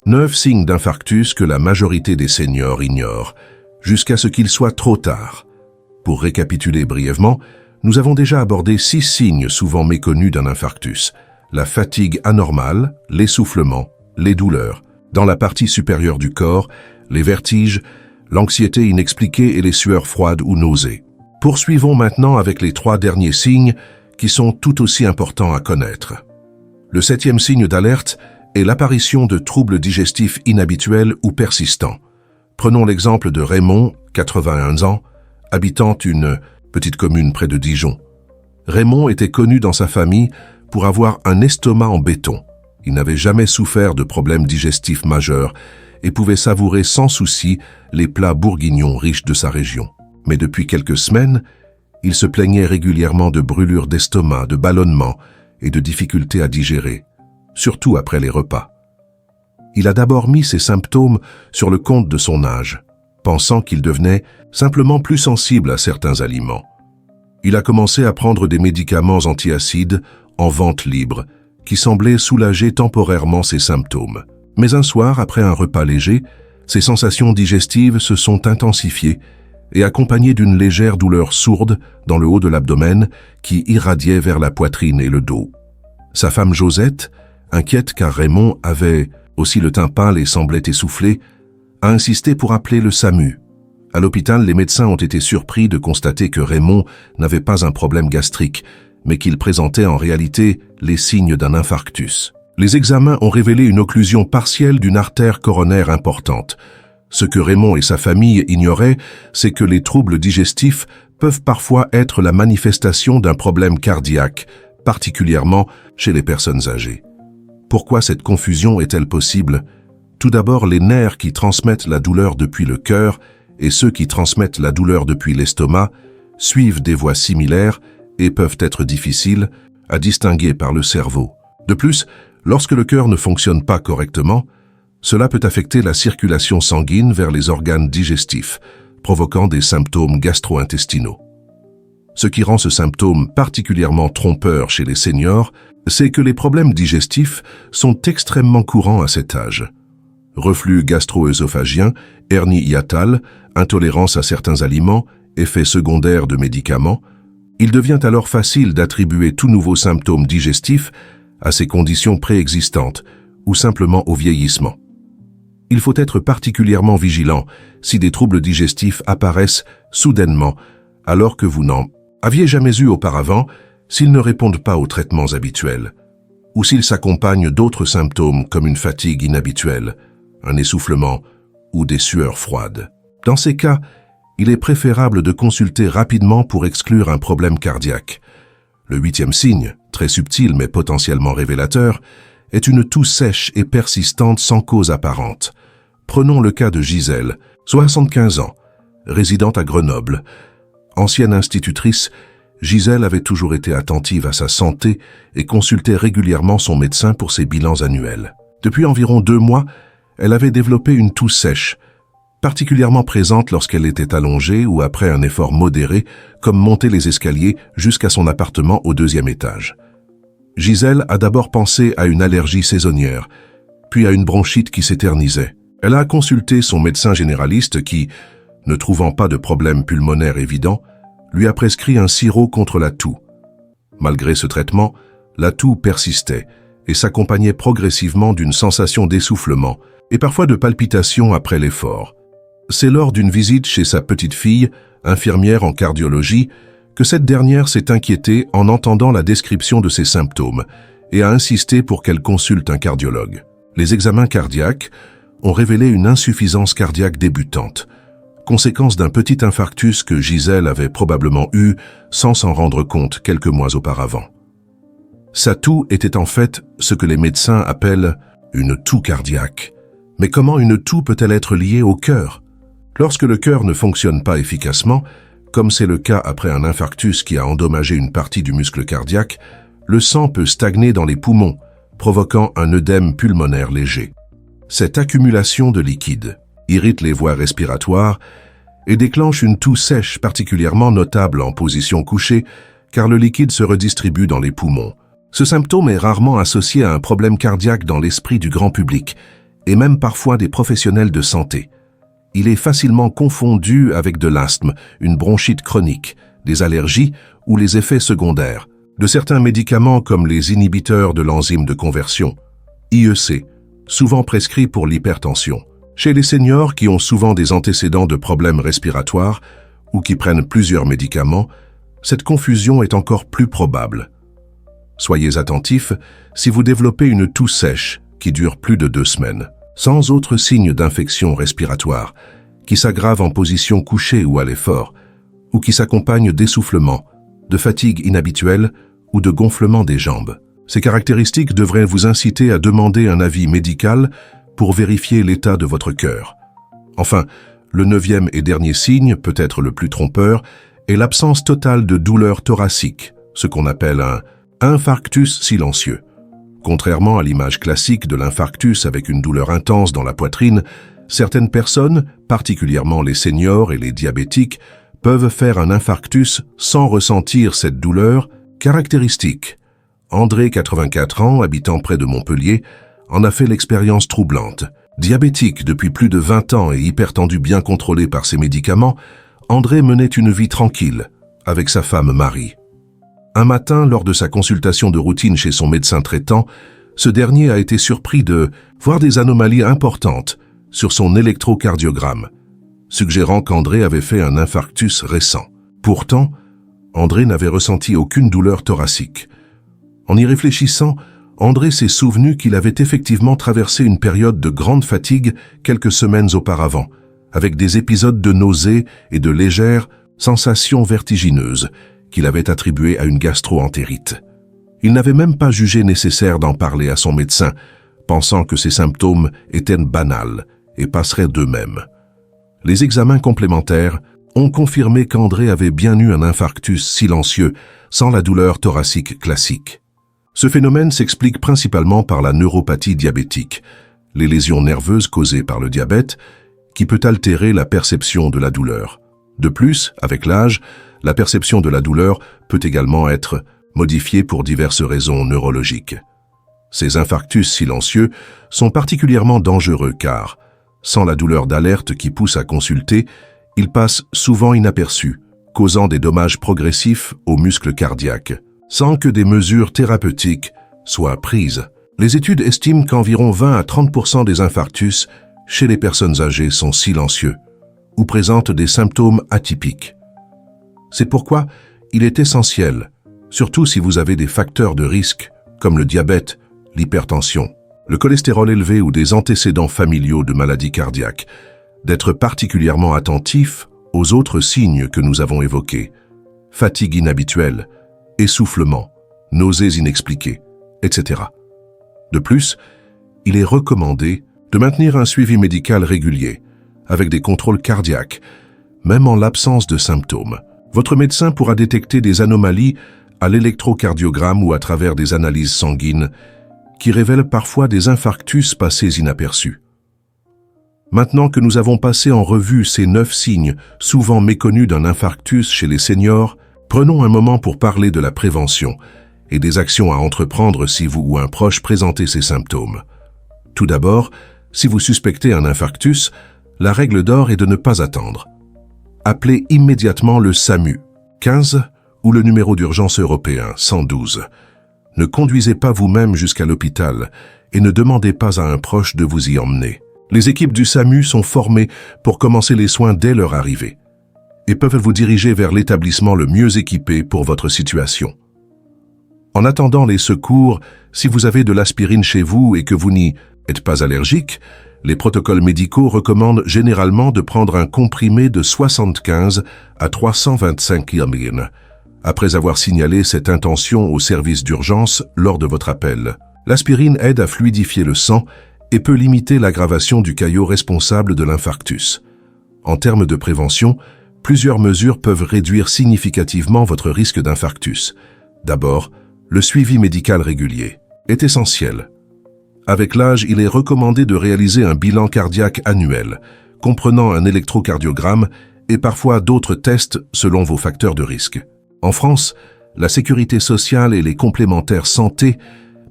Neuf signes d'infarctus que la majorité des seniors ignorent, jusqu'à ce qu'il soit trop tard. Pour récapituler brièvement, nous avons déjà abordé 6 signes souvent méconnus d'un infarctus: la fatigue anormale, l'essoufflement, les douleurs, dans la partie supérieure du corps, les vertiges, l'anxiété inexpliquée et les sueurs froides ou nausées. Poursuivons maintenant avec les 3 derniers signes qui sont tout aussi importants à connaître. Le 7e signe d'alerte est l'apparition de troubles digestifs inhabituels ou persistants. Prenons l'exemple de Raymond, 81 ans, habitant une petite commune près de Dijon. Raymond était connu dans sa famille pour avoir un estomac en béton. Il n'avait jamais souffert de problèmes digestifs majeurs et pouvait savourer sans souci les plats bourguignons riches de sa région. Mais depuis quelques semaines, il se plaignait régulièrement de brûlures d'estomac, de ballonnements et de difficultés à digérer, surtout après les repas. Il a d'abord mis ces symptômes sur le compte de son âge, pensant qu'il devenait simplement plus sensible à certains aliments. Il a commencé à prendre des médicaments antiacides en vente libre, qui semblaient soulager temporairement ses symptômes. Mais un soir, après un repas léger, ses sensations digestives se sont intensifiées et accompagnées d'une légère douleur sourde dans le haut de l'abdomen qui irradiait vers la poitrine et le dos. Sa femme Josette, inquiète car Raymond avait aussi le teint pâle et semblait essoufflé, a insisté pour appeler le SAMU. À l'hôpital, les médecins ont été surpris de constater que Raymond n'avait pas un problème gastrique, mais qu'il présentait en réalité les signes d'un infarctus. Les examens ont révélé une occlusion partielle d'une artère coronaire importante. Ce que Raymond et sa famille ignoraient, c'est que les troubles digestifs peuvent parfois être la manifestation d'un problème cardiaque, particulièrement chez les personnes âgées. Pourquoi cette confusion est-elle possible? Tout d'abord, les nerfs qui transmettent la douleur depuis le cœur et ceux qui transmettent la douleur depuis l'estomac suivent des voies similaires et peuvent être difficiles à distinguer par le cerveau. De plus, lorsque le cœur ne fonctionne pas correctement, cela peut affecter la circulation sanguine vers les organes digestifs, provoquant des symptômes gastro-intestinaux. Ce qui rend ce symptôme particulièrement trompeur chez les seniors, c'est que les problèmes digestifs sont extrêmement courants à cet âge. Reflux gastro-œsophagien, hernie hiatale, intolérance à certains aliments, effets secondaires de médicaments. Il devient alors facile d'attribuer tout nouveau symptôme digestif à ces conditions préexistantes ou simplement au vieillissement. Il faut être particulièrement vigilant si des troubles digestifs apparaissent soudainement alors que vous n'en aviez jamais eu auparavant, s'ils ne répondent pas aux traitements habituels, ou s'ils s'accompagnent d'autres symptômes comme une fatigue inhabituelle, un essoufflement ou des sueurs froides. Dans ces cas, il est préférable de consulter rapidement pour exclure un problème cardiaque. Le 8e signe, très subtil mais potentiellement révélateur, est une toux sèche et persistante sans cause apparente. Prenons le cas de Gisèle, 75 ans, résidente à Grenoble. Ancienne institutrice, Gisèle avait toujours été attentive à sa santé et consultait régulièrement son médecin pour ses bilans annuels. Depuis environ 2 mois, elle avait développé une toux sèche, particulièrement présente lorsqu'elle était allongée ou après un effort modéré, comme monter les escaliers jusqu'à son appartement au 2e étage. Gisèle a d'abord pensé à une allergie saisonnière, puis à une bronchite qui s'éternisait. Elle a consulté son médecin généraliste qui, ne trouvant pas de problème pulmonaire évident, lui a prescrit un sirop contre la toux. Malgré ce traitement, la toux persistait et s'accompagnait progressivement d'une sensation d'essoufflement et parfois de palpitations après l'effort. C'est lors d'une visite chez sa petite fille, infirmière en cardiologie, que cette dernière s'est inquiétée en entendant la description de ses symptômes et a insisté pour qu'elle consulte un cardiologue. Les examens cardiaques ont révélé une insuffisance cardiaque débutante, conséquence d'un petit infarctus que Gisèle avait probablement eu sans s'en rendre compte quelques mois auparavant. Sa toux était en fait ce que les médecins appellent une toux cardiaque. Mais comment une toux peut-elle être liée au cœur? Lorsque le cœur ne fonctionne pas efficacement, comme c'est le cas après un infarctus qui a endommagé une partie du muscle cardiaque, le sang peut stagner dans les poumons, provoquant un œdème pulmonaire léger. Cette accumulation de liquide irrite les voies respiratoires et déclenche une toux sèche particulièrement notable en position couchée car le liquide se redistribue dans les poumons. Ce symptôme est rarement associé à un problème cardiaque dans l'esprit du grand public, et même parfois des professionnels de santé. Il est facilement confondu avec de l'asthme, une bronchite chronique, des allergies ou les effets secondaires de certains médicaments comme les inhibiteurs de l'enzyme de conversion, IEC, souvent prescrits pour l'hypertension. Chez les seniors qui ont souvent des antécédents de problèmes respiratoires ou qui prennent plusieurs médicaments, cette confusion est encore plus probable. Soyez attentifs si vous développez une toux sèche qui dure plus de 2 semaines, sans autres signes d'infection respiratoire, qui s'aggrave en position couchée ou à l'effort, ou qui s'accompagne d'essoufflement, de fatigue inhabituelle ou de gonflement des jambes. Ces caractéristiques devraient vous inciter à demander un avis médical pour vérifier l'état de votre cœur. Enfin, le 9e et dernier signe, peut-être le plus trompeur, est l'absence totale de douleur thoracique, ce qu'on appelle un infarctus silencieux. Contrairement à l'image classique de l'infarctus avec une douleur intense dans la poitrine, certaines personnes, particulièrement les seniors et les diabétiques, peuvent faire un infarctus sans ressentir cette douleur caractéristique. André, 84 ans, habitant près de Montpellier, en a fait l'expérience troublante. Diabétique depuis plus de 20 ans et hypertendu bien contrôlé par ses médicaments, André menait une vie tranquille avec sa femme Marie. Un matin, lors de sa consultation de routine chez son médecin traitant, ce dernier a été surpris de voir des anomalies importantes sur son électrocardiogramme, suggérant qu'André avait fait un infarctus récent. Pourtant, André n'avait ressenti aucune douleur thoracique. En y réfléchissant, André s'est souvenu qu'il avait effectivement traversé une période de grande fatigue quelques semaines auparavant, avec des épisodes de nausées et de légères sensations vertigineuses qu'il avait attribuées à une gastro-entérite. Il n'avait même pas jugé nécessaire d'en parler à son médecin, pensant que ces symptômes étaient banals et passeraient d'eux-mêmes. Les examens complémentaires ont confirmé qu'André avait bien eu un infarctus silencieux sans la douleur thoracique classique. Ce phénomène s'explique principalement par la neuropathie diabétique, les lésions nerveuses causées par le diabète, qui peut altérer la perception de la douleur. De plus, avec l'âge, la perception de la douleur peut également être modifiée pour diverses raisons neurologiques. Ces infarctus silencieux sont particulièrement dangereux car, sans la douleur d'alerte qui pousse à consulter, ils passent souvent inaperçus, causant des dommages progressifs aux muscles cardiaques, sans que des mesures thérapeutiques soient prises. Les études estiment qu'environ 20 à 30% des infarctus chez les personnes âgées sont silencieux ou présentent des symptômes atypiques. C'est pourquoi il est essentiel, surtout si vous avez des facteurs de risque comme le diabète, l'hypertension, le cholestérol élevé ou des antécédents familiaux de maladies cardiaques, d'être particulièrement attentif aux autres signes que nous avons évoqués: fatigue inhabituelle, essoufflement, nausées inexpliquées, etc. De plus, il est recommandé de maintenir un suivi médical régulier, avec des contrôles cardiaques, même en l'absence de symptômes. Votre médecin pourra détecter des anomalies à l'électrocardiogramme ou à travers des analyses sanguines qui révèlent parfois des infarctus passés inaperçus. Maintenant que nous avons passé en revue ces 9 signes souvent méconnus d'un infarctus chez les seniors, prenons un moment pour parler de la prévention et des actions à entreprendre si vous ou un proche présentez ces symptômes. Tout d'abord, si vous suspectez un infarctus, la règle d'or est de ne pas attendre. Appelez immédiatement le SAMU 15 ou le numéro d'urgence européen 112. Ne conduisez pas vous-même jusqu'à l'hôpital et ne demandez pas à un proche de vous y emmener. Les équipes du SAMU sont formées pour commencer les soins dès leur arrivée et peuvent vous diriger vers l'établissement le mieux équipé pour votre situation. En attendant les secours, si vous avez de l'aspirine chez vous et que vous n'y êtes pas allergique, les protocoles médicaux recommandent généralement de prendre un comprimé de 75 à 325 mg, après avoir signalé cette intention au service d'urgence lors de votre appel. L'aspirine aide à fluidifier le sang et peut limiter l'aggravation du caillot responsable de l'infarctus. En termes de prévention, plusieurs mesures peuvent réduire significativement votre risque d'infarctus. D'abord, le suivi médical régulier est essentiel. Avec l'âge, il est recommandé de réaliser un bilan cardiaque annuel, comprenant un électrocardiogramme et parfois d'autres tests selon vos facteurs de risque. En France, La sécurité sociale et les complémentaires santé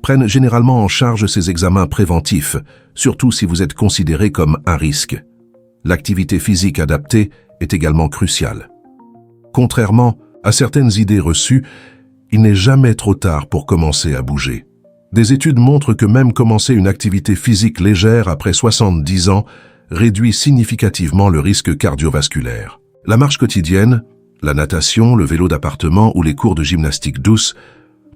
prennent généralement en charge ces examens préventifs, surtout si vous êtes considéré comme un risque. L'activité physique adaptée est également cruciale. Contrairement à certaines idées reçues, il n'est jamais trop tard pour commencer à bouger. Des études montrent que même commencer une activité physique légère après 70 ans réduit significativement le risque cardiovasculaire. La marche quotidienne, la natation, le vélo d'appartement ou les cours de gymnastique douce,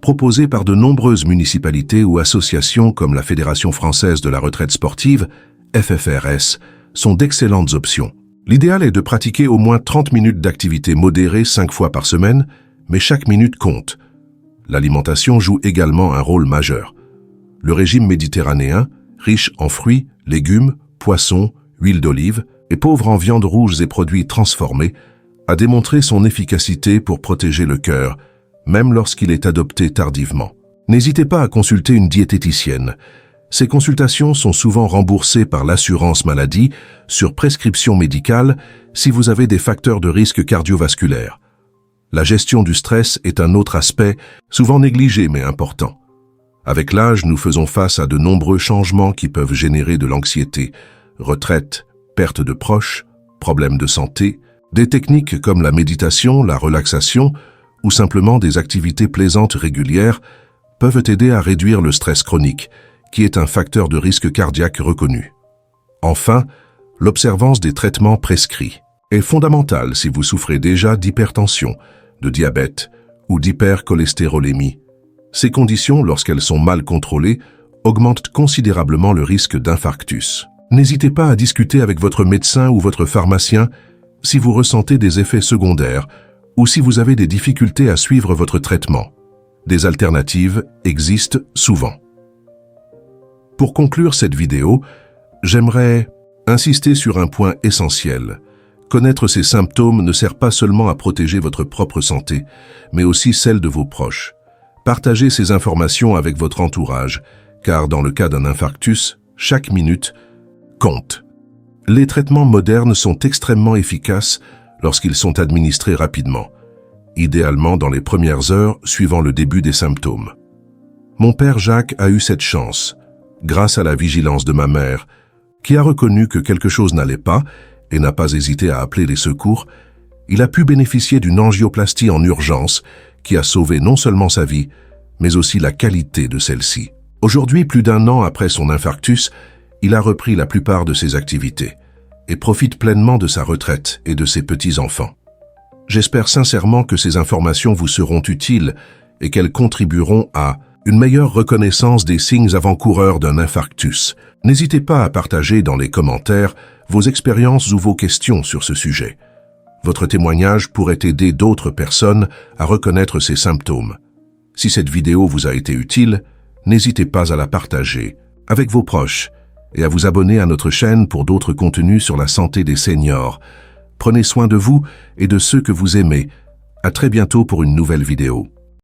proposés par de nombreuses municipalités ou associations comme la Fédération française de la retraite sportive, FFRS, sont d'excellentes options. L'idéal est de pratiquer au moins 30 minutes d'activité modérée 5 fois par semaine, mais chaque minute compte. L'alimentation joue également un rôle majeur. Le régime méditerranéen, riche en fruits, légumes, poissons, huile d'olive et pauvre en viandes rouges et produits transformés, a démontré son efficacité pour protéger le cœur, même lorsqu'il est adopté tardivement. N'hésitez pas à consulter une diététicienne. Ces consultations sont souvent remboursées par l'assurance maladie sur prescription médicale si vous avez des facteurs de risque cardiovasculaire. La gestion du stress est un autre aspect, souvent négligé mais important. Avec l'âge, nous faisons face à de nombreux changements qui peuvent générer de l'anxiété. Retraite, perte de proches, problèmes de santé, des techniques comme la méditation, la relaxation ou simplement des activités plaisantes régulières peuvent aider à réduire le stress chronique, qui est un facteur de risque cardiaque reconnu. Enfin, l'observance des traitements prescrits est fondamentale si vous souffrez déjà d'hypertension, de diabète ou d'hypercholestérolémie. Ces conditions, lorsqu'elles sont mal contrôlées, augmentent considérablement le risque d'infarctus. N'hésitez pas à discuter avec votre médecin ou votre pharmacien si vous ressentez des effets secondaires ou si vous avez des difficultés à suivre votre traitement. Des alternatives existent souvent. Pour conclure cette vidéo, j'aimerais insister sur un point essentiel. Connaître ces symptômes ne sert pas seulement à protéger votre propre santé, mais aussi celle de vos proches. Partagez ces informations avec votre entourage, car dans le cas d'un infarctus, chaque minute compte. Les traitements modernes sont extrêmement efficaces lorsqu'ils sont administrés rapidement, idéalement dans les premières heures suivant le début des symptômes. Mon père Jacques a eu cette chance, grâce à la vigilance de ma mère, qui a reconnu que quelque chose n'allait pas et n'a pas hésité à appeler les secours. Il a pu bénéficier d'une angioplastie en urgence qui a sauvé non seulement sa vie, mais aussi la qualité de celle-ci. Aujourd'hui, plus d'1 an après son infarctus, il a repris la plupart de ses activités et profite pleinement de sa retraite et de ses petits-enfants. J'espère sincèrement que ces informations vous seront utiles et qu'elles contribueront à une meilleure reconnaissance des signes avant-coureurs d'un infarctus. N'hésitez pas à partager dans les commentaires vos expériences ou vos questions sur ce sujet. Votre témoignage pourrait aider d'autres personnes à reconnaître ces symptômes. Si cette vidéo vous a été utile, n'hésitez pas à la partager avec vos proches et à vous abonner à notre chaîne pour d'autres contenus sur la santé des seniors. Prenez soin de vous et de ceux que vous aimez. À très bientôt pour une nouvelle vidéo.